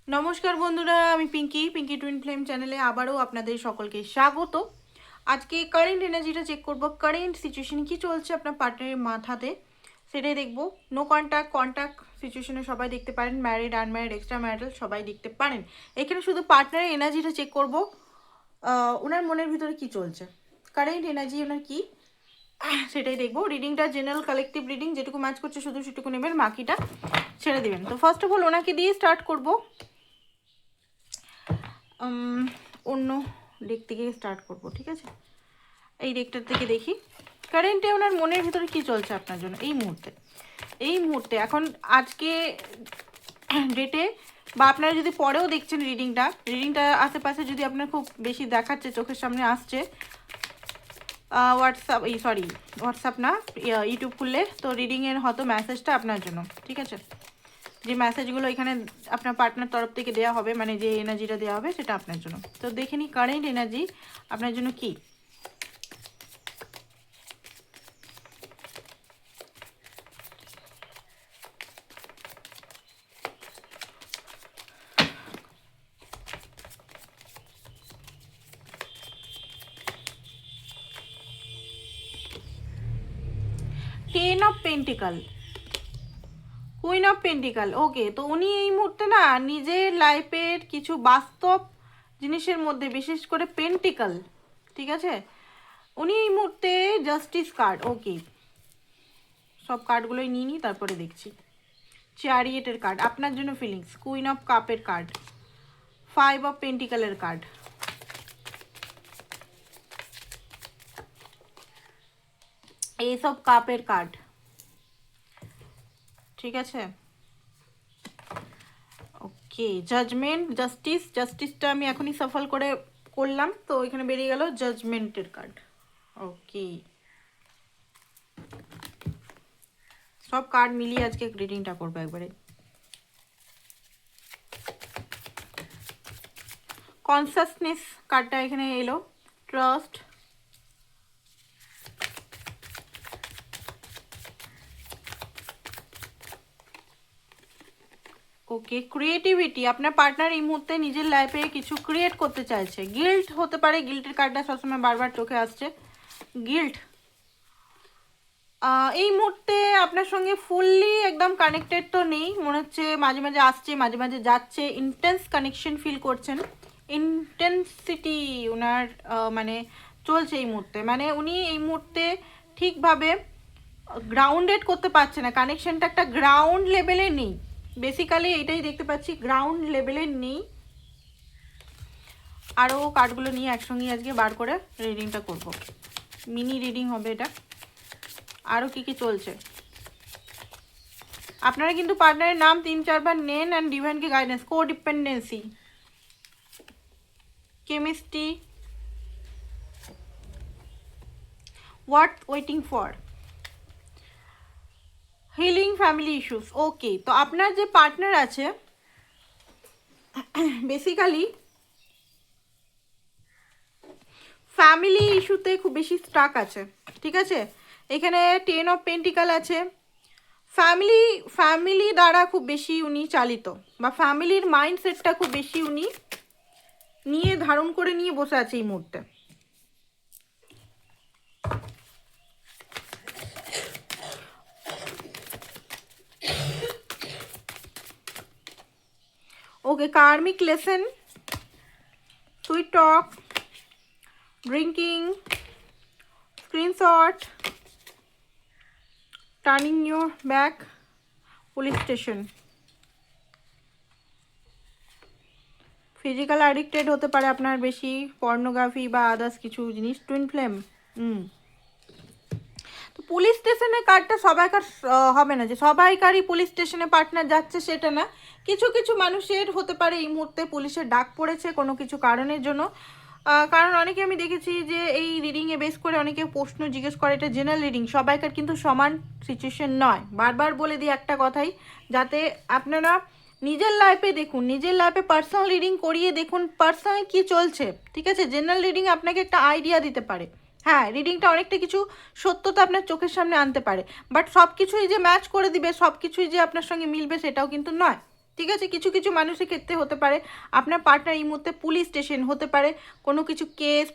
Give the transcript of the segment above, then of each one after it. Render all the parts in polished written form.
নমস্কার বন্ধুরা, আমি পিঙ্কি টুইন ফ্লেম চ্যানেলে আবারও আপনাদের সকলকে স্বাগত। আজকে কারেন্ট এনার্জিটা চেক করব, কারেন্ট সিচুয়েশন কি চলছে আপনার পার্টনারের মাথাতে সেটাই দেখব। নো কন্ট্যাক্ট সিচুয়েশনে সবাই দেখতে পারেন, ম্যারিড আনম্যারিড এক্সট্রা ম্যারিটাল সবাই দেখতে পারেন। এখানে শুধু পার্টনারের এনার্জিটা চেক করব, ওনার মনের ভিতরে কি চলছে, কারেন্ট এনার্জি ওনার কি সেটাই দেখবো। রিডিংটা জেনারেল কালেকটিভ রিডিং, যেটুকু ম্যাচ করছে শুধু সেটুকু নেবেন, বাকিটা ছেড়ে দেবেন। তো ফার্স্ট অফ অল ওনাকে দিয়ে স্টার্ট করব, অন্য ডেক থেকে স্টার্ট করব, ঠিক আছে? এই ডেকটার থেকে দেখি কারেন্টে ওনার মনের ভিতরে কি চলছে আপনার জন্য এই মুহূর্তে এখন আজকে ডেটে, বা আপনারা যদি পরেও দেখছেন রিডিংটা আশেপাশে যদি আপনার খুব বেশি দেখাচ্ছে, চোখের সামনে আসছে, হোয়াটসঅ্যাপ না, ইউটিউব খুললে, তো রিডিংয়ের হয়তো মেসেজটা আপনার জন্য, ঠিক আছে? যে মেসেজগুলো এখানে আপনার পার্টনার তরফ থেকে দেওয়া হবে, মানে যে এনার্জিটা দেওয়া হবে সেটা আপনার জন্য। তো দেখে নিই কারেন্ট এনার্জি আপনার জন্য কি। Ten of pentacles, queen of pentacles. Okay, তো উনি এই মুহূর্তে না নিজের লাইফের কিছু বাস্তব জিনিসের মধ্যে, বিশেষ করে পেন্টিকাল, ঠিক আছে, উনি এই মুহূর্তে জাস্টিস কার্ড। ওকে, সব কার্ডগুলোই নিয়ে নিই, তারপরে দেখছি। চ্যারিয়েটের কার্ড আপনার জন্য ফিলিংস, কুইন অফ কাপের কার্ড, ফাইভ অফ পেন্টিকালের কার্ড, এস অফ কাপের কার্ড, ঠিক আছে? ওকে, জাজমেন্ট, জাস্টিসটা আমি এখনই সফল করলাম, তো এখানে বেরিয়ে গেল জাজমেন্টের কার্ড। ওকে, সব কার্ড মিলিয়ে আজকে রিডিংটা করবো একবারে। কনসাসনেস কার্ডটা এখানে এলো, ট্রাস্ট, ওকে, ক্রিয়েটিভিটি। আপনার পার্টনার এই মুহূর্তে নিজের লাইফে কিছু ক্রিয়েট করতে চাইছে। গিল্ট হতে পারে, গিল্টের কার্ডটা সবসময় বারবার চোখে আসছে, গিল্ট। এই মুহূর্তে আপনার সঙ্গে ফুললি একদম কানেক্টেড তো নেই, মনে হচ্ছে মাঝে মাঝে আসছে মাঝে মাঝে যাচ্ছে, ইন্টেন্স কানেকশন ফিল করছেন, ইন্টেন্সিটি ওনার মানে চলছে এই মুহূর্তে, মানে উনি এই মুহূর্তে ঠিকভাবে গ্রাউন্ডেড করতে পারছে না, কানেকশনটা একটা গ্রাউন্ড লেভেলে নেই, বেসিক্যালি এটাই দেখতে পাচ্ছি, গ্রাউন্ড লেভেলে নেই। আরও কার্ডগুলো নিয়ে একসঙ্গে আজকে বার করে রিডিংটা করব, মিনি রিডিং হবে এটা। আরও কী কী চলছে, আপনারা কিন্তু পার্টনারের নাম 3-4 বার নেন, অ্যান্ড ডিভাইনকে guidance, codependency, chemistry, what waiting for, healing family issues. Okay, তো আপনার যে পার্টনার আছে বেসিক্যালি ফ্যামিলি ইস্যুতে খুব বেশি স্টাক আছে, ঠিক আছে? এখানে 10 অফ পেন্টিকাল আছে, ফ্যামিলি দ্বারা খুব বেশি উনি চালিত, বা ফ্যামিলির মাইন্ডসেটটা খুব বেশি উনি ধারণ করে নিয়ে বসে আছে এই মুহূর্তে। Okay, karmic lesson, sweet talk, drinking, screenshot, turning your back, police station, physical addicted হতে পারে আপনার বেশি, পর্নোগ্রাফি বা আদার্স কিছু জিনিস, টুইন ফ্লেম। তো পুলিশ স্টেশনের কার্ডটা সবাইকার হবে না, যে সবাইকারই পুলিশ স্টেশনে পার্টনার যাচ্ছে সেটা না, কিছু কিছু মানুষের হতে পারে এই মুহূর্তে পুলিশের ডাক পড়েছে কোনো কিছু কারণের জন্য। কারণ অনেকে আমি দেখেছি যে এই রিডিংয়ে বেস করে অনেকে প্রশ্ন জিজ্ঞেস করে, এটা জেনারেল রিডিং, সবাইকার কিন্তু সমান সিচুয়েশন নয়। বারবার বলে দিই একটা কথাই, যাতে আপনারা নিজের লাইফে দেখুন, নিজের লাইফে পার্সোনাল রিডিং করিয়ে দেখুন পার্সোনাল কি চলছে, ঠিক আছে? জেনারেল রিডিং আপনাকে একটা আইডিয়া দিতে পারে, হ্যাঁ, রিডিংটা অনেকটা কিছু সত্যতা আপনার চোখের সামনে আনতে পারে, বাট সব কিছুই যে ম্যাচ করে দিবে, সব কিছুই যে আপনার সঙ্গে মিলবে সেটাও কিন্তু নয়। ঠিক আছে, কিছু কিছু মানুষের ক্ষেত্রে হতে পারে আপনার পার্টনার এই মুহূর্তে পুলিশ স্টেশন, হতে পারে কোনো কিছু কেস,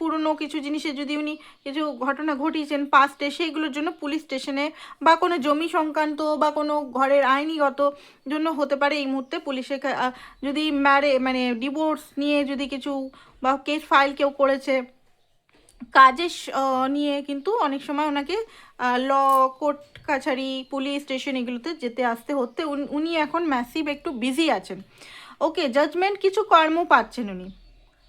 পুরনো কিছু জিনিসে যদি উনি কিছু ঘটনা ঘটিয়েছেন পাস্টে, সেইগুলোর জন্য পুলিশ স্টেশনে, বা কোনো জমি সংক্রান্ত বা কোনো ঘরের আইনিগত জন্য হতে পারে এই মুহূর্তে পুলিশে, যদি মানে ডিভোর্স নিয়ে যদি কিছু বা কেস ফাইল কেউ করেছে কাজের নিয়ে, কিন্তু অনেক সময় ওনাকে ল, কোর্ট কাছারি, পুলিশ স্টেশন এগুলোতে যেতে আসতে হতে উনি এখন ম্যাসিভ একটু বিজি আছেন। ওকে, জাজমেন্ট কিছু কর্ম পাচ্ছেন উনি,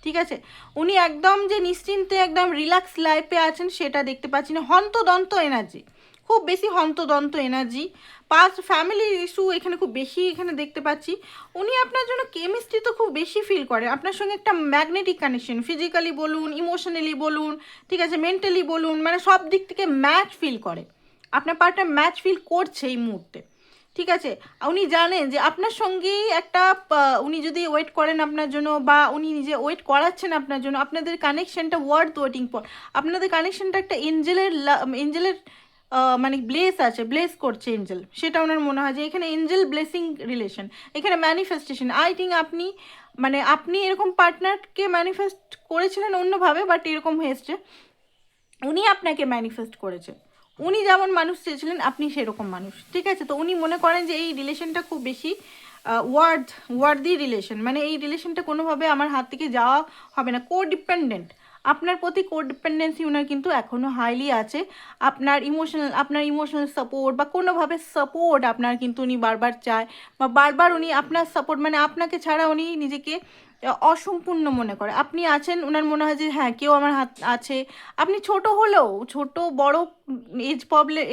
ঠিক আছে। উনি একদম যে নিশ্চিন্তে একদম রিল্যাক্স লাইফে আছেন সেটা দেখতে পাচ্ছি না। হন্তদন্ত এনার্জি, খুব বেশি হন্তদন্ত এনার্জি, পাস্ট ফ্যামিলি ইস্যু এখানে খুব বেশি এখানে দেখতে পাচ্ছি। উনি আপনার জন্য কেমিস্ট্রি তো খুব বেশি ফিল করে, আপনার সঙ্গে একটা ম্যাগনেটিক কানেকশন, ফিজিক্যালি বলুন, ইমোশনালি বলুন, ঠিক আছে, মেন্টালি বলুন, মানে সব দিক থেকে ম্যাচ ফিল করে, আপনার পার্টনার ম্যাচ ফিল করছে এই মুহূর্তে, ঠিক আছে। উনি জানেন যে আপনার সঙ্গেই একটা উনি যদি ওয়েট করেন আপনার জন্য, বা উনি নিজে ওয়েট করাচ্ছেন আপনার জন্য, আপনাদের কানেকশনটা ওয়ার্থ ওয়েটিং ফর, আপনাদের কানেকশনটা একটা এঞ্জেলের মানে ব্লেস আছে, ব্লেস করছে এঞ্জেল, সেটা ওনার মনে হয় যে এখানে এঞ্জেল ব্লেসিং রিলেশন, এখানে ম্যানিফেস্টেশন। আই থিঙ্ক আপনি মানে আপনি এরকম পার্টনারকে ম্যানিফেস্ট করেছিলেন অন্যভাবে, বাট এরকম হয়েছে উনি আপনাকে ম্যানিফেস্ট করেছে। উনি যেমন মানুষ চেয়েছিলেন আপনি সেরকম মানুষ, ঠিক আছে। তো উনি মনে করেন যে এই রিলেশনটা খুব বেশি ওয়ার্দি রিলেশন, মানে এই রিলেশনটা কোনোভাবে আমার হাত থেকে যাওয়া হবে না। কোডিপেন্ডেন্ট, আপনার প্রতি কোডিপেন্ডেন্সি ওনার কিন্তু এখনও হাইলি আছে। আপনার ইমোশনাল সাপোর্ট বা কোনোভাবে সাপোর্ট আপনার কিন্তু উনি বারবার চায়, বা বারবার উনি আপনার সাপোর্ট, মানে আপনাকে ছাড়া উনি নিজেকে অসম্পূর্ণ মনে করে। আপনি আছেন, ওনার মনে হয় যে হ্যাঁ কেউ আমার হাত আছে। আপনি ছোট হলেও, ছোট বড়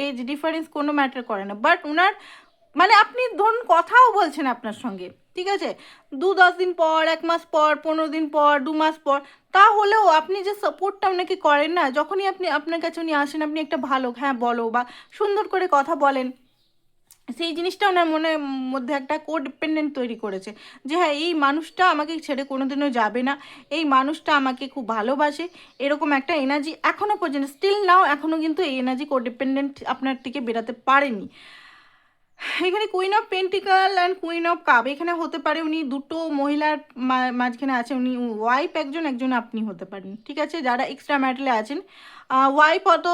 এজ ডিফারেন্স কোনো ম্যাটার করে না, বাট ওনার মানে আপনি ধরুন কথাও বলছেন আপনার সঙ্গে, ঠিক আছে, 10 দিন পর, 1 মাস পর, 15 দিন পর, 2 মাস পর, তাহলেও আপনি যে সাপোর্টটা ওনাকে করেন না, যখনই আপনার কাছে উনি আসেন, আপনি একটা ভালো হ্যাঁ বলো বা সুন্দর করে কথা বলেন, সেই জিনিসটা ওনার মধ্যে একটা কোডিপেন্ডেন্ট তৈরি করেছে যে হ্যাঁ এই মানুষটা আমাকে ছেড়ে কোনোদিনও যাবে না, এই মানুষটা আমাকে খুব ভালোবাসে, এরকম একটা এনার্জি এখনও পর্যন্ত স্টিল নাও এখনও কিন্তু এই এনার্জি কোডিপেন্ডেন্ট আপনার থেকে বেরাতে পারেনি। এখানে queen of পেন্টিকাল and queen of cup, এখানে হতে পারে উনি দুটো মহিলার মাঝখানে আছে, উনি ওয়াইফ একজন আপনি হতে পারেন, ঠিক আছে, যারা এক্সট্রা ম্যারিটালে আছেন। ওয়াইফ অত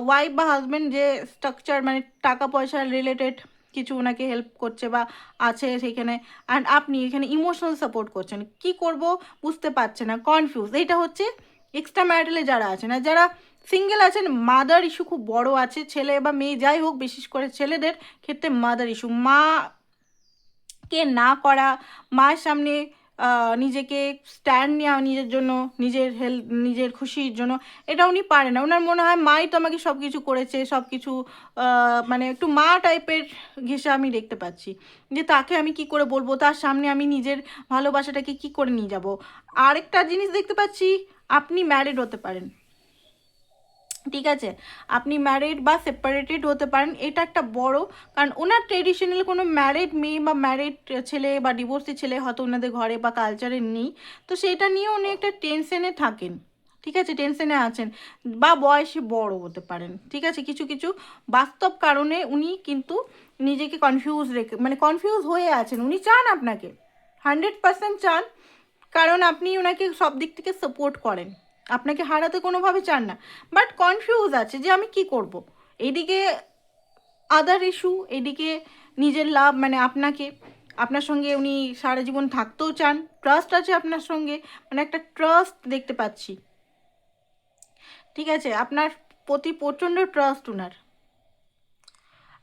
ওয়াইফ বা হাজব্যান্ড যে স্ট্রাকচার মানে টাকা পয়সা রিলেটেড কিছু ওনাকে হেল্প করছে বা আছে সেখানে, অ্যান্ড আপনি এখানে ইমোশনাল সাপোর্ট করছেন, কি করব বুঝতে পারছে না, কনফিউজ। এইটা হচ্ছে এক্সট্রা ম্যারিটালে যারা আছেন। আর যারা সিঙ্গেল আছেন, মাদার ইস্যু খুব বড় আছে, ছেলে বা মেয়ে যাই হোক, বিশেষ করে ছেলেদের ক্ষেত্রে মাদার ইস্যু, মাকে না করা, মায়ের সামনে নিজেকে স্ট্যান্ড নেওয়া নিজের জন্য, নিজের খুশির জন্য, এটা উনি পারে না। ওনার মনে হয় মাই তো আমাকে সব কিছু করেছে, সব কিছু মানে একটু মা টাইপের ঘেঁষে আমি দেখতে পাচ্ছি, যে তাকে আমি কি করে বলবো, তার সামনে আমি নিজের ভালোবাসাটাকে কি করে নিয়ে যাব। আরেকটা জিনিস দেখতে পাচ্ছি, আপনি ম্যারিড হতে পারেন, ঠিক আছে, আপনি ম্যারিড বা সেপারেটেড হতে পারেন, এটা একটা বড়, কারণ ওনার ট্রেডিশনাল কোনো ম্যারিড মেয়ে বা ম্যারিড ছেলে বা ডিভোর্সি ছেলে হয়তো ওনাদের ঘরে বা কালচারে নেই, তো সেটা নিয়ে উনি একটা টেনশনে থাকেন, ঠিক আছে, টেনশনে আছেন, বা বয়সে বড় হতে পারেন, ঠিক আছে। কিছু কিছু বাস্তব কারণে উনি কিন্তু নিজেকে কনফিউজ হয়ে আছেন। উনি চান আপনাকে, 100% চান, কারণ আপনি ওনাকে সব দিক থেকে সাপোর্ট করেন, আপনাকে হারাতে কোনোভাবে চান না, বাট কনফিউজ আছে যে আমি কি করব। এদিকে আদার ইস্যু, এদিকে নিজের লাভ, মানে আপনার সঙ্গে উনি সারা জীবন থাকতেও চান, ট্রাস্ট আছে আপনার সঙ্গে, মানে একটা ট্রাস্ট দেখতে পাচ্ছি, ঠিক আছে, আপনার প্রতি প্রচণ্ড ট্রাস্ট ওনার।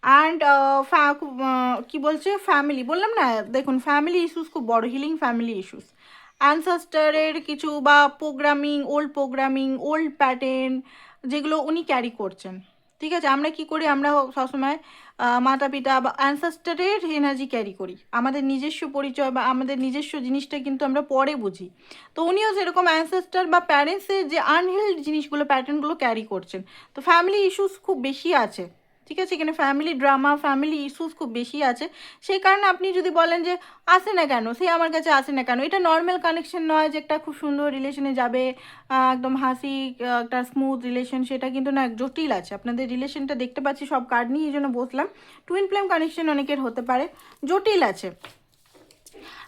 অ্যান্ড কি বলছে, ফ্যামিলি বললাম না, দেখুন ফ্যামিলি ইস্যুস খুব বড়, হিলিং ফ্যামিলি ইস্যুস, অ্যানসেস্টারের কিছু বা প্রোগ্রামিং ওল্ড প্যাটার্ন যেগুলো উনি ক্যারি করছেন, ঠিক আছে। আমরা কি করি, আমরা সবসময় মাতা পিতা বা অ্যানসেস্টারের এনার্জি ক্যারি করি, আমাদের নিজস্ব পরিচয় বা আমাদের নিজস্ব জিনিসটা কিন্তু আমরা পরে বুঝি। তো উনিও সেরকম অ্যানসেস্টার বা প্যারেন্টসের যে আনহেল্ড জিনিসগুলো প্যাটার্নগুলো ক্যারি করছেন, তো ফ্যামিলি ইস্যুস খুব বেশি আছে, ঠিক আছে, এখানে ফ্যামিলি ড্রামা, ফ্যামিলি ইস্যুস খুব বেশি আছে। সেই কারণে আপনি যদি বলেন যে আসে না কেন, সে আমার কাছে আসে না কেন, এটা নর্মাল কানেকশন নয় যে একটা খুব সুন্দর রিলেশনে যাবে, একদম হাসি, একটা স্মুথ রিলেশন, সেটা কিন্তু না, জটিল আছে আপনাদের রিলেশনটা। দেখতে পাচ্ছি সব কার্ড নিয়ে এই জন্য বসলাম। টুইন ফ্লেম কানেকশন অনেকের হতে পারে, জটিল আছে।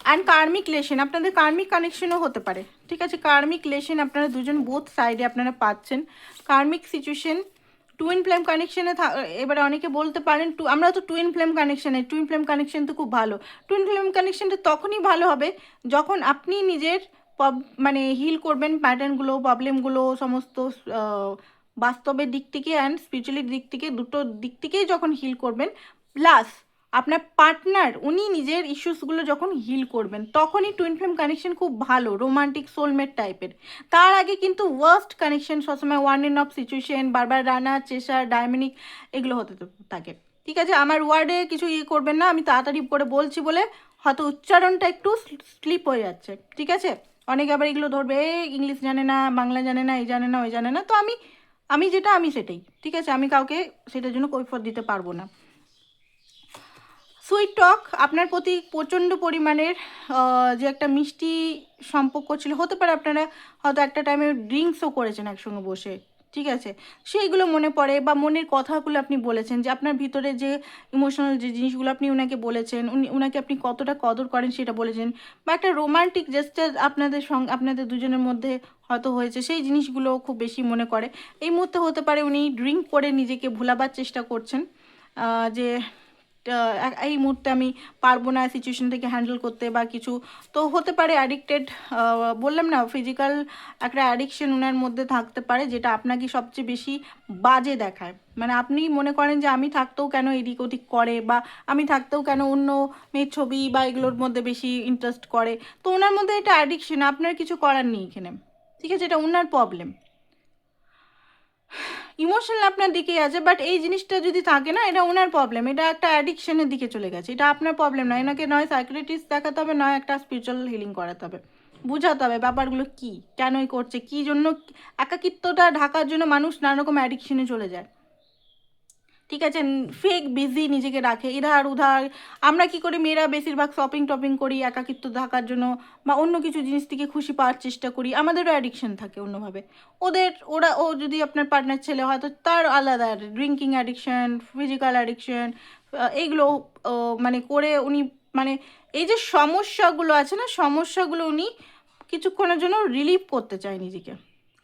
অ্যান্ড কার্মিক লেশন, আপনাদের কার্মিক কানেকশনও হতে পারে। ঠিক আছে, কার্মিক লেশন আপনারা দুজন বোথ সাইডে আপনারা পাচ্ছেন। কার্মিক সিচুয়েশন টুইন ফ্লেম কানেকশনে। এবারে অনেকে বলতে পারেন আমরা তো টুইন ফ্লেম কানেকশানে, টুইন ফ্লেম কানেকশন তো খুব ভালো। টুইন ফ্লেম কানেকশনটা তখনই ভালো হবে যখন আপনি নিজের মানে হিল করবেন প্যাটার্নগুলো, প্রবলেমগুলো, সমস্ত বাস্তবের দিক থেকে অ্যান্ড স্পিরিচুয়ালির দিক থেকে, দুটো দিক থেকেই যখন হিল করবেন, প্লাস আপনার পার্টনার উনি নিজের ইস্যুসগুলো যখন হিল করবেন, তখনই টুইন ফ্লেম কানেকশন খুব ভালো, রোমান্টিক সোলমেট টাইপের। তার আগে কিন্তু ওয়ার্স্ট কানেকশন সবসময় ওয়ান এন্ড অফ সিচুয়েশন, বারবার রানা, চেসার, ডায়মনিক, এগুলো হতে থাকে। ঠিক আছে, আমার ওয়ার্ডে কিছু করবেন না, আমি তাড়াতাড়ি করে বলছি বলে হয়তো উচ্চারণটা একটু স্লিপ হয়ে যাচ্ছে। ঠিক আছে, অনেকে আবার এগুলো ধরবে, ইংলিশ জানে না, বাংলা জানে না, এই জানে না, ওই জানে না। তো আমি যেটা আমি সেটাই। ঠিক আছে, আমি কাউকে সেটার জন্য কৈফিয়ত দিতে পারবো না। সুইট টক, আপনার প্রতি প্রচণ্ড পরিমাণের যে একটা মিষ্টি সম্পর্ক ছিল, হতে পারে আপনারা হয়তো একটা টাইমে ড্রিঙ্কসও করেছেন একসঙ্গে বসে। ঠিক আছে, সেইগুলো মনে পড়ে, বা মনের কথাগুলো আপনি বলেছেন, যে আপনার ভিতরে যে ইমোশনাল যে জিনিসগুলো আপনি ওনাকে বলেছেন, ওনাকে আপনি কতটা কদর করেন সেটা বলেছেন, বা একটা রোমান্টিক জেস্টার আপনাদের দুজনের মধ্যে হয়তো হয়েছে, সেই জিনিসগুলো খুব বেশি মনে করে। এই মুহূর্তে হতে পারে উনি ড্রিঙ্ক করে নিজেকে ভুলাবার চেষ্টা করছেন, যে এই মুহূর্তে আমি পারবো না সিচুয়েশন থেকে হ্যান্ডেল করতে বা কিছু। তো হতে পারে অ্যাডিক্টেড, বললাম না, ফিজিক্যাল একটা অ্যাডিকশন ওনার মধ্যে থাকতে পারে, যেটা আপনাকে সবচেয়ে বেশি বাজে দেখায়। মানে আপনি মনে করেন যে আমি থাকতেও কেন এদিক ওদিক করে, বা আমি থাকতেও কেন অন্য মেয়ের ছবি বা এগুলোর মধ্যে বেশি ইন্টারেস্ট করে। তো ওনার মধ্যে এটা অ্যাডিকশন, আপনার কিছু করার নেই এখানে। ঠিক আছে, এটা ওনার প্রবলেম। ইমোশনাল আপনার দিকেই আছে, বাট এই জিনিসটা যদি থাকে না, এটা ওনার প্রবলেম, এটা একটা অ্যাডিকশনের দিকে চলে গেছে, এটা আপনার প্রবলেম নয়। এনাকে নয় সাইকিয়াট্রিস্ট দেখাতে হবে, নয় একটা স্পিরিচুয়াল হিলিং করাতে হবে, বোঝাতে হবে ব্যাপারগুলো কী, কেনই করছে, কী জন্য। একাকিত্বটা ঢাকার জন্য মানুষ নানা রকম অ্যাডিকশনে চলে যায়। ঠিক আছে, ফেক বিজি নিজেকে রাখে, ইধার উধার। আমরা কি করি, মেয়েরা বেশিরভাগ শপিং টপিং করি একাকিত্ব থাকার জন্য, বা অন্য কিছু জিনিস থেকে খুশি পাওয়ার চেষ্টা করি, আমাদেরও অ্যাডিকশন থাকে অন্যভাবে। ও যদি আপনার পার্টনার ছেলে হয় তো তার আলাদা ড্রিঙ্কিং অ্যাডিকশন, ফিজিক্যাল অ্যাডিকশন, এইগুলো মানে করে উনি, মানে এই যে সমস্যাগুলো আছে না, সমস্যাগুলো উনি কিছুক্ষণের জন্য রিলিভ করতে চায় নিজেকে,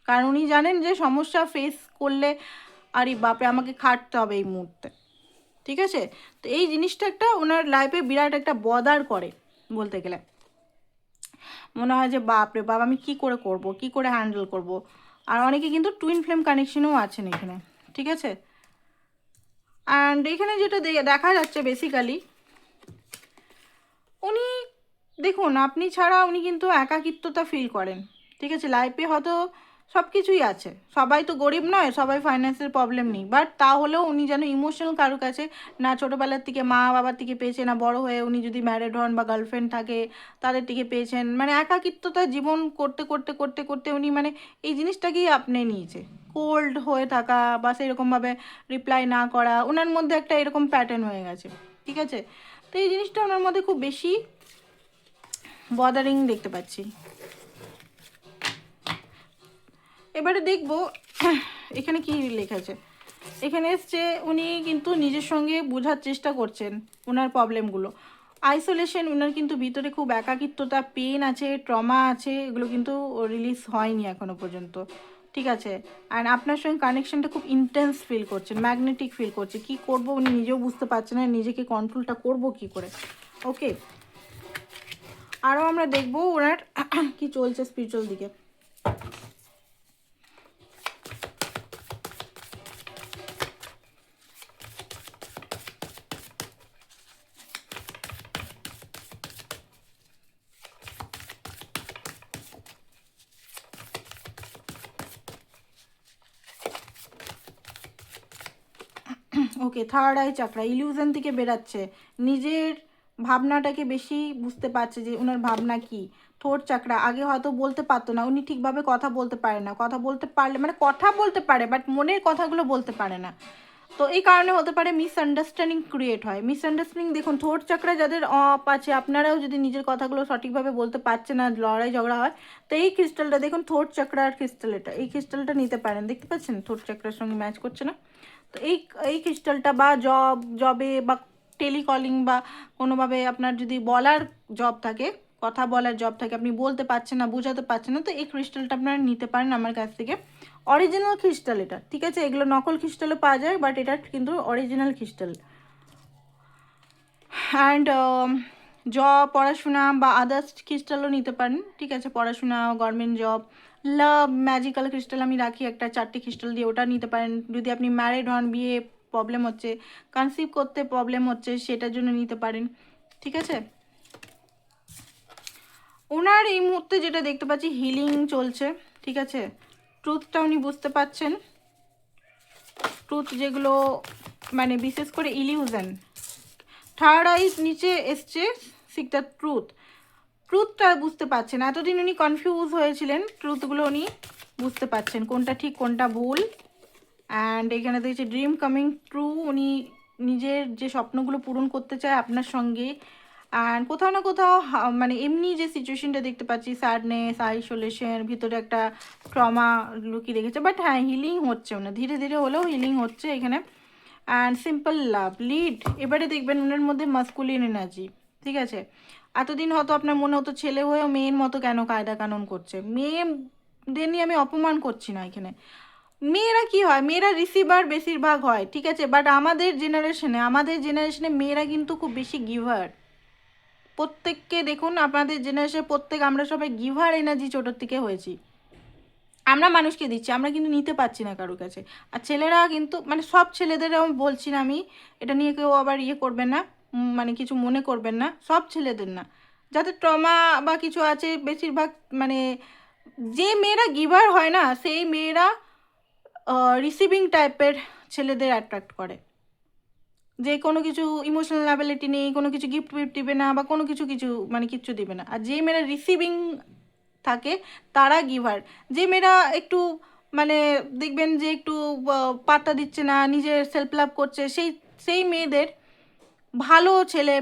কারণ উনি জানেন যে সমস্যা ফেস করলে আরে বাপরে আমাকে খাটতে হবে এই মুহূর্তে। ঠিক আছে, তো এই জিনিসটা একটা ওনার লাইফে বিরাট একটা বদার করে বলতে গেলে। মনে হয় যে বাপরে বাপ আমি কী করে করব, কী করে হ্যান্ডেল করব। আর অনেকে কিন্তু টুইন ফ্লেম কানেকশনও আছেন এখানে। ঠিক আছে, অ্যান্ড এখানে যেটা দেখা যাচ্ছে বেসিক্যালি, উনি দেখুন আপনি ছাড়া উনি কিন্তু একাকিত্বতা ফিল করেন। ঠিক আছে, লাইফে হয়তো সব কিছুই আছে, সবাই তো গরিব নয়, সবাই ফাইন্যান্সের প্রবলেম নেই, বাট তাহলেও উনি যেন ইমোশনাল কারোর কাছে না ছোটোবেলার থেকে মা বাবার থেকে পেয়েছে, না বড় হয়ে উনি যদি ম্যারিড হন বা গার্লফ্রেন্ড থাকে তাদের থেকে পেয়েছেন। মানে একাকিত্বতা জীবন করতে করতে করতে করতে উনি মানে এই জিনিসটাকেই আপনি নিয়েছে, কোল্ড হয়ে থাকা বা সেরকমভাবে রিপ্লাই না করা, ওনার মধ্যে একটা এরকম প্যাটার্ন হয়ে গেছে। ঠিক আছে, তো এই জিনিসটা ওনার মধ্যে খুব বেশি বদারিং দেখতে পাচ্ছি। এবারে দেখব এখানে কি লেখা আছে। এখানে এসছে উনি কিন্তু নিজের সঙ্গে বোঝার চেষ্টা করছেন ওনার প্রবলেমগুলো। আইসোলেশন, ওনার কিন্তু ভিতরে খুব একাকিত্বতা, পেন আছে, ট্রমা আছে, এগুলো কিন্তু রিলিজ হয়নি এখনো পর্যন্ত। ঠিক আছে, অ্যান্ড আপনার সঙ্গে কানেকশনটা খুব ইন্টেন্স ফিল করছেন, ম্যাগনেটিক ফিল করছে। কি করব উনি নিজেও বুঝতে পারছেন না, নিজেকে কন্ট্রোলটা করব কি করে। ওকে, আরও আমরা দেখব ওনার কি চলছে স্পিরিচুয়াল দিকে। ওকে, থার্ড আই চাকরা, ইলিউশন থেকে বেরাচ্ছে, নিজের ভাবনাটাকে বেশি বুঝতে পারছে যে ওনার ভাবনা কি। থোর চাকরা, আগে হয়তো বলতে পারতো না, উনি ঠিকভাবে কথা বলতে পারে না, কথা বলতে পারলে মানে কথা বলতে পারে বাট মনের কথাগুলো বলতে পারে না। তো এই কারণে হতে পারে মিসআন্ডারস্ট্যান্ডিং ক্রিয়েট হয়। মিসআন্ডারস্ট্যান্ডিং দেখুন, থ্রোট চাকরা যাদের অফ আছে, আপনারাও যদি নিজের কথাগুলো সঠিকভাবে বলতে পারছেন না, লড়াই ঝগড়া হয়, তো এই ক্রিস্টালটা দেখুন, থ্রোট চাকরার ক্রিস্টাল, এটা এই ক্রিস্টালটা নিতে পারেন। দেখতে পাচ্ছেন থ্রোট চাকরার সঙ্গে ম্যাচ করছে না? তো এই ক্রিস্টালটা, বা জবে বা টেলিকলিং বা কোনোভাবে আপনার যদি বলার জব থাকে, কথা বলার জব থাকে, আপনি বলতে পারছেন না, বোঝাতে পারছেন না, তো এই ক্রিস্টালটা আপনারা নিতে পারেন আমার কাছ থেকে। অরিজিনাল ক্রিস্টাল এটা, ঠিক আছে? এগুলো নকল ক্রিস্টালও পাওয়া যায়, বাট এটা কিন্তু অরিজিনাল ক্রিস্টাল। অ্যান্ড জব, পড়াশোনা বা আদার্স ক্রিস্টালও নিতে পারেন, ঠিক আছে? পড়াশোনা, গভর্নমেন্ট জব, লাভ, ম্যাজিক্যাল ক্রিস্টাল আমি রাখি একটা 4টি ক্রিস্টাল দিয়ে, ওটা নিতে পারেন। যদি আপনি ম্যারিড হন, বিয়ে প্রবলেম হচ্ছে, কনসিভ করতে প্রবলেম হচ্ছে, সেটার জন্য নিতে পারেন, ঠিক আছে? ওনার এই মুহূর্তে যেটা দেখতে পাচ্ছি, হিলিং চলছে, ঠিক আছে? ট্রুথটা উনি বুঝতে পারছেন। ট্রুথ যেগুলো মানে বিশেষ করে ইলিউশন, থার্ড আইস নিচে এসছে, সিক দ্য ট্রুথটা বুঝতে পারছেন। এতদিন উনি কনফিউজ হয়েছিলেন, ট্রুথগুলো উনি বুঝতে পারছেন কোনটা ঠিক কোনটা ভুল। অ্যান্ড এখানে দেখছি ড্রিম কামিং ট্রু, উনি নিজের যে স্বপ্নগুলো পূরণ করতে চায় আপনার সঙ্গে। অ্যান্ড কোথাও না কোথাও মানে এমনি যে সিচুয়েশনটা দেখতে পাচ্ছি, স্যাডনেস, আইসোলেশন, ভিতরে একটা ট্রমা লুকিয়ে রেখেছে, বাট হ্যাঁ হিলিং হচ্ছে, না ধীরে ধীরে হলেও হিলিং হচ্ছে এখানে। অ্যান্ড সিম্পল লাভ লিড, এবারে দেখবেন ওনার মধ্যে মাস্কুলিন এনার্জি, ঠিক আছে? এতদিন হয়তো আপনার মনে হতো ছেলে হয়েও মেয়ের মতো কেন কায়দা কানুন করছে। মেয়েদের নিয়ে আমি অপমান করছি না এখানে। মেয়েরা কি হয়, মেয়েরা রিসিভার বেশিরভাগ হয়, ঠিক আছে? বাট আমাদের জেনারেশনে মেয়েরা কিন্তু খুব বেশি গিভার। প্রত্যেককে দেখুন, আপনাদের জেনারেশনে আমরা সবাই গিভার এনার্জি ছোটোর থেকে হয়েছি। আমরা মানুষকে দিচ্ছি, আমরা কিন্তু নিতে পারছি না কারোর কাছে। আর ছেলেরা কিন্তু, মানে সব ছেলেদেরও বলছি না আমি, এটা নিয়ে কেউ আবার ইয়ে করবেন না, মানে কিছু মনে করবেন না, সব ছেলেদের না, যাদের ট্রমা বা কিছু আছে, বেশিরভাগ মানে যে মেয়েরা গিভার হয় না, সেই মেয়েরা রিসিভিং টাইপের ছেলেদের অ্যাট্রাক্ট করে, যে কোনো কিছু ইমোশনাল অ্যাবিলিটি নেই, কোনো কিছু গিফট ফিফট দিবে না, বা কোনো কিছু মানে কিচ্ছু দিবে না। আর যে মেয়েরা রিসিভিং থাকে তারা গিভার। যে মেয়েরা একটু মানে দেখবেন যে একটু পাত্তা দিচ্ছে না, নিজের সেলফ লাভ করছে, সেই সেই মেয়েদের ভালো ছেলে,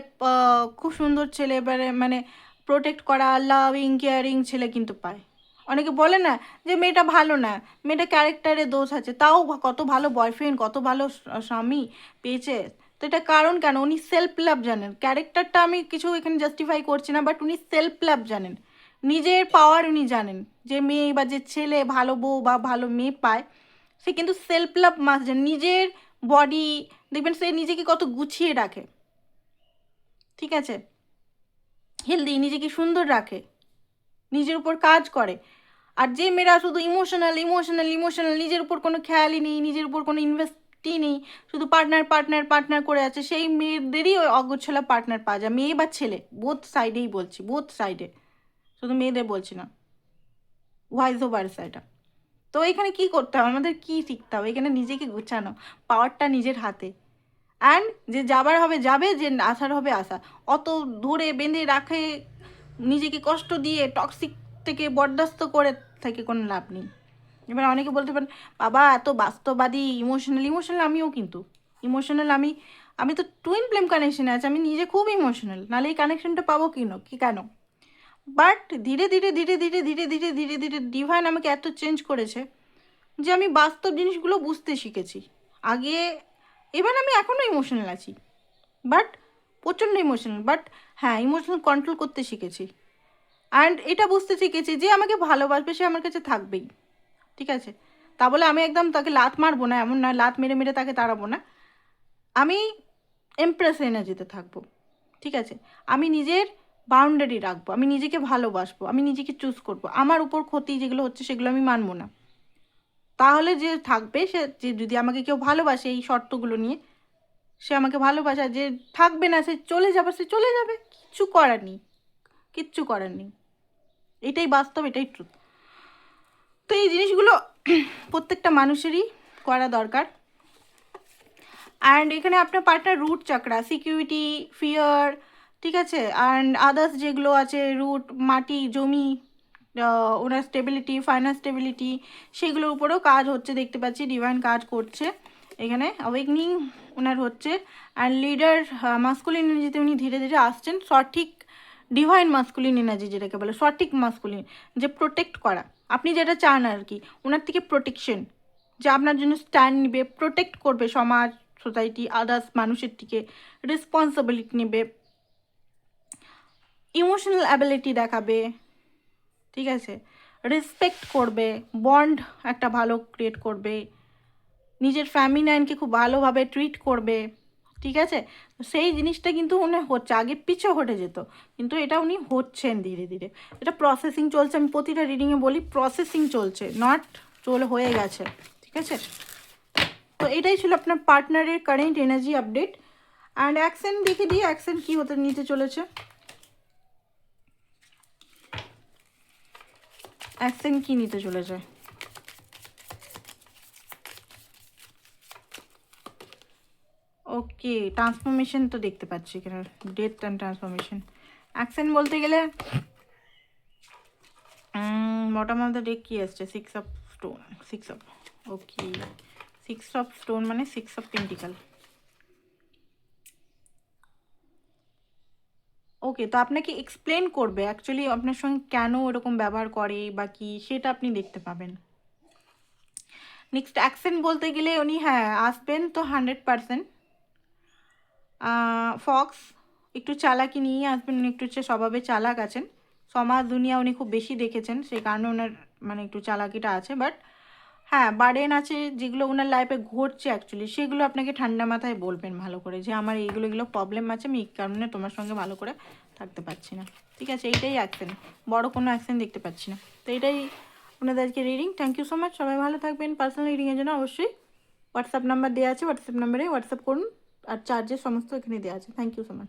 খুব সুন্দর ছেলে, মানে প্রোটেক্ট করা, লাভিং কেয়ারিং ছেলে কিন্তু পায়। অনেকে বলে না যে মেয়েটা ভালো না, মেয়েটা ক্যারেক্টারে দোষ আছে, তাও কত ভালো বয়ফ্রেন্ড, কত ভালো স্বামী পেয়েছে। তো এটা কারণ কেন? উনি সেলফ লাভ জানেন। ক্যারেক্টারটা আমি কিছু এখানে জাস্টিফাই করছি না, বাট উনি সেলফ লাভ জানেন, নিজের পাওয়ার উনি জানেন। যে মেয়ে বা যে ছেলে ভালো বউ বা ভালো মেয়ে পায়, সে কিন্তু সেলফ লাভ মাস্ট জানে। নিজের বডি দেখবেন সে নিজেকে কত গুছিয়ে রাখে, ঠিক আছে? হেলদি, নিজেকে সুন্দর রাখে, নিজের উপর কাজ করে। আর যে মেয়েরা শুধু ইমোশনাল ইমোশনাল ইমোশনাল, নিজের উপর কোনো খেয়ালই নেই, নিজের উপর কোনো ইনভেস্টই নেই, শুধু পার্টনার পার্টনার পার্টনার করে আছে, সেই মেয়েদেরই ওই অগোছলা পার্টনার পাওয়া যায়। মেয়ে বা ছেলে, বোথ সাইডেই বলছি, বোথ সাইডে, শুধু মেয়েদের বলছি না, ওয়াইজও ভার্সা এটা। তো এখানে কি করতে হবে, আমাদের কি শিখতে হবে? এখানে নিজেকে গুছানো, পাওয়ারটা নিজের হাতে। অ্যান্ড যে যাবার হবে যাবে, যে আসার হবে আসা। অত ধরে বেঁধে রাখে, নিজেকে কষ্ট দিয়ে টক্সিক থেকে বরদাস্ত করে থেকে কোনো লাভ নেই। এবার অনেকে বলতে পারেন বাবা এত বাস্তববাদী, ইমোশনাল আমিও কিন্তু ইমোশনাল। আমি তো টুইন ফ্লেম কানেকশনে আছে, আমি নিজে খুব ইমোশনাল, নাহলে এই কানেকশনটা পাবো কেন? বাট ধীরে ধীরে ধীরে ধীরে ধীরে ধীরে ধীরে ধীরে ডিভাইন আমাকে এত চেঞ্জ করেছে যে আমি বাস্তব জিনিসগুলো বুঝতে শিখেছি। আগে, এবার আমি এখনও ইমোশনাল আছি, বাট প্রচণ্ড ইমোশনাল, বাট হ্যাঁ ইমোশনাল কন্ট্রোল করতে শিখেছি। অ্যান্ড এটা বুঝতে শিখেছি যে আমাকে ভালোবাসবে, সে আমার কাছে থাকবেই, ঠিক আছে? তা বলে আমি একদম তাকে লাত মারবো না, এমন না, লাত মেরে মেরে তাকে তাড়াবো না। আমি এমপ্রেস এনার্জিতে থাকবো, ঠিক আছে? আমি নিজের বাউন্ডারি রাখবো, আমি নিজেকে ভালোবাসবো, আমি নিজেকে চুজ করবো। আমার উপর ক্ষতি যেগুলো হচ্ছে সেগুলো আমি মানবো না। তাহলে যে থাকবে, সে যে যদি আমাকে কেউ ভালোবাসে এই শর্তগুলো নিয়ে, সে আমাকে ভালোবাসা, যে থাকবে না সে চলে যাবে, কিচ্ছু করার নেই। এটাই বাস্তব, এটাই ট্রুথ। তো এই জিনিসগুলো প্রত্যেকটা মানুষেরই করা দরকার। অ্যান্ড এখানে আপনার পার্টনার রুট চাকরা, সিকিউরিটি, ফিয়ার, ঠিক আছে? অ্যান্ড আদার্স যেগুলো আছে, রুট, মাটি, জমি, ওনার স্টেবিলিটি, ফাইন্যান্স স্টেবিলিটি, সেগুলোর উপরেও কাজ হচ্ছে দেখতে পাচ্ছি, ডিভাইন কাজ করছে। এখানে অ্যাওয়েকনিং ওনার হচ্ছে, অ্যান্ড লিডার মাস্কুলিন এনার্জিতে উনি ধীরে ধীরে আসছেন, সঠিক ডিভাইন মাস্কুলিন এনার্জি যেটাকে বলে, সঠিক মাস্কুলিন, যে প্রোটেক্ট করা, আপনি যেটা চান আর কি, ওনার থেকে প্রোটেকশন, যে আপনার জন্য স্ট্যান্ড নেবে, প্রোটেক্ট করবে সমাজ, সোসাইটি, আদার্স মানুষের থেকে রেসপন্সিবিলিটি নেবে, ইমোশনাল অ্যাবিলিটি দেখাবে, ঠিক আছে, রেসপেক্ট করবে, বন্ড একটা ভালো ক্রিয়েট করবে, নিজের ফ্যামিলিয়ানকে খুব ভালোভাবে ট্রিট করবে, ঠিক আছে। তো সেই জিনিসটা কিন্তু উনি হচ্ছে, আগে পিছু হটে যেত, কিন্তু এটা উনি হচ্ছেন ধীরে ধীরে, এটা প্রসেসিং চলছে। আমি প্রতিটা রিডিংয়ে বলি প্রসেসিং চলছে, নট হয়ে গেছে, ঠিক আছে। তো এটাই ছিল আপনার পার্টনারের current energy update. And action দেখে দিয়ে অ্যাকশন কী হতে নিতে চলেছে, অ্যাকশন কী নিতে চলেছে। ওকে, ট্রান্সফরমেশন তো দেখতে পাচ্ছি এখানে, ডেথ অ্যান্ড ট্রান্সফরমেশন। অ্যাকশন বলতে গেলে বটম অফ দ্য ডেক কী আসছে, 6 of stone, 6 of, okay, 6 of stone মানে 6 অফ পেন্টিকাল। ওকে, তো আপনাকে এক্সপ্লেন করবে অ্যাকচুয়ালি আপনার সঙ্গে কেন এরকম ব্যবহার করে বা কি, সেটা আপনি দেখতে পাবেন। নেক্সট অ্যাকশন বলতে গেলে উনি হ্যাঁ আসবেন তো 100%। ফক্স একটু চালাকি নিয়ে আসবেন, উনি একটু হচ্ছে স্বভাবে চালাক আছেন, সমাজ দুনিয়া উনি খুব বেশি দেখেছেন, সেই কারণে ওনার মানে একটু চালাকিটা আছে। বাট হ্যাঁ, বার্ডেন আছে যেগুলো ওনার লাইফে ঘটছে অ্যাকচুয়ালি, সেগুলো আপনাকে ঠান্ডা মাথায় বলবেন ভালো করে, যে আমার এগুলো প্রবলেম আছে, আমি এই কারণে তোমার সঙ্গে ভালো করে থাকতে পারছি না, ঠিক আছে। এইটাই অ্যাকশন, বড় কোনো অ্যাকশন দেখতে পাচ্ছি না। তো এটাই ওনাদেরকে reading. Thank you so much, সবাই ভালো থাকবেন। পার্সোনাল রিডিংয়ের জন্য অবশ্যই হোয়াটসঅ্যাপ নাম্বার দেওয়া আছে, হোয়াটসঅ্যাপ নাম্বারে হোয়াটসঅ্যাপ করুন, আর চার্জেস সমস্ত এখানে দেওয়া আছে। Thank you so much.